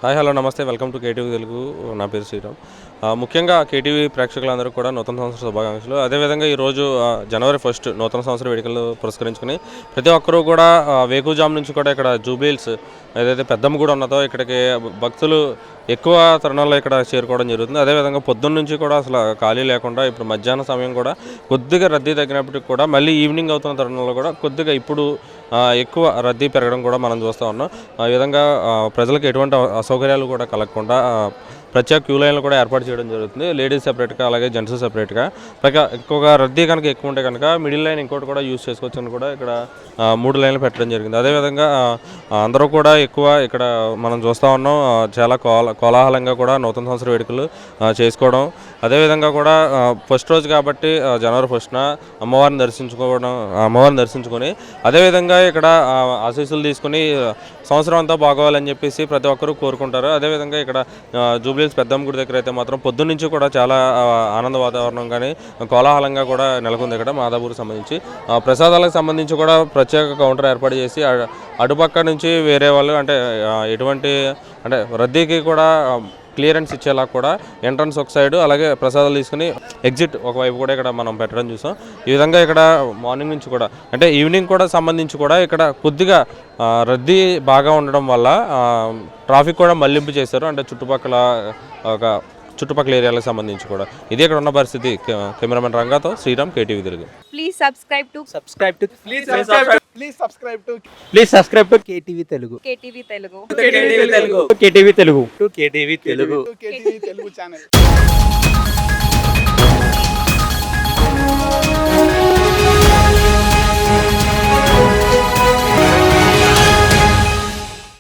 Hi hello నమస్తే welcome to KTV Telugu. నా పేరు శ్రీరామ్. ముఖ్యంగా కేటీవీ ప్రేక్షకులందరూ కూడా నూతన సంవత్సర శుభాకాంక్షలు. అదేవిధంగా ఈరోజు జనవరి 1 నూతన సంవత్సర వేడుకలు పురస్కరించుకుని ప్రతి ఒక్కరూ కూడా వేకువజాము నుంచి కూడా ఇక్కడ జూబ్లీహిల్స్ ఏదైతే పెద్దమ్మ గుడి ఉన్నదో ఇక్కడికి భక్తులు ఎక్కువ తరుణాల్లో ఇక్కడ చేరుకోవడం జరుగుతుంది. అదేవిధంగా పొద్దున్న నుంచి కూడా అసలు ఖాళీ లేకుండా ఇప్పుడు మధ్యాహ్నం సమయం కూడా కొద్దిగా రద్దీ తగ్గినప్పటికి కూడా మళ్ళీ ఈవినింగ్ అవుతున్న తరుణంలో కూడా కొద్దిగా ఇప్పుడు ఎక్కువ రద్దీ పెరగడం కూడా మనం చూస్తూ ఉన్నాం. ఆ విధంగా ప్రజలకు ఎటువంటి అసౌకర్యాలు కూడా కలగకుండా ప్రత్యేక క్యూ లైన్లు కూడా ఏర్పాటు చేయడం జరుగుతుంది. లేడీస్ సెపరేట్గా అలాగే జెంట్స్ సెపరేట్గా. పైగా ఎక్కువగా రద్దీ కనుక ఎక్కువ ఉంటే కనుక మిడిల్ లైన్ ఇంకోటి కూడా యూజ్ చేసుకోవచ్చు అని కూడా ఇక్కడ 3 లైన్లు పెట్టడం జరిగింది. అదేవిధంగా అందరూ కూడా ఎక్కువ ఇక్కడ మనం చూస్తూ ఉన్నాం చాలా కోలాహలంగా కూడా నూతన సంవత్సర వేడుకలు చేసుకోవడం. అదేవిధంగా కూడా ఫస్ట్ రోజు కాబట్టి జనవరి 1న అమ్మవారిని దర్శించుకొని అదేవిధంగా ఇక్కడ ఆశీస్సులు తీసుకుని సంవత్సరం అంతా బాగోవాలని చెప్పేసి ప్రతి ఒక్కరూ కోరుకుంటారు. అదేవిధంగా ఇక్కడ జూబ్లీహిల్స్ పెద్దమ్మ గుడి దగ్గర అయితే మాత్రం పొద్దున్న నుంచి కూడా చాలా ఆనంద వాతావరణం కానీ కోలాహలంగా కూడా నెలకొంది. ఇక్కడ మాదాపూర్కి సంబంధించి ప్రసాదాలకు సంబంధించి కూడా ప్రత్యేక కౌంటర్ ఏర్పాటు చేసి అటుపక్క నుంచి వేరే వాళ్ళు అంటే ఎటువంటి అంటే రద్దీకి కూడా క్లియరెన్స్ ఇచ్చేలా కూడా ఎంట్రన్స్ ఒక సైడ్ అలాగే ప్రసాదాలు తీసుకుని ఎగ్జిట్ ఒకవైపు కూడా ఇక్కడ మనం పెట్టడం చూసాం. ఈ విధంగా ఇక్కడ మార్నింగ్ నుంచి కూడా అంటే ఈవినింగ్ కూడా సంబంధించి కూడా ఇక్కడ కొద్దిగా రద్దీ బాగా ఉండడం వల్ల ట్రాఫిక్ కూడా మళ్లింపు చేశారు. అంటే చుట్టుపక్కల ఏరియాలకు సంబంధించి కూడా ఇది ఇక్కడ ఉన్న పరిస్థితి. కెమెరామెన్ రంగాతో Sriram, KTV Telugu. Please subscribe to KTV Telugu. KTV Telugu. KTV Telugu channel.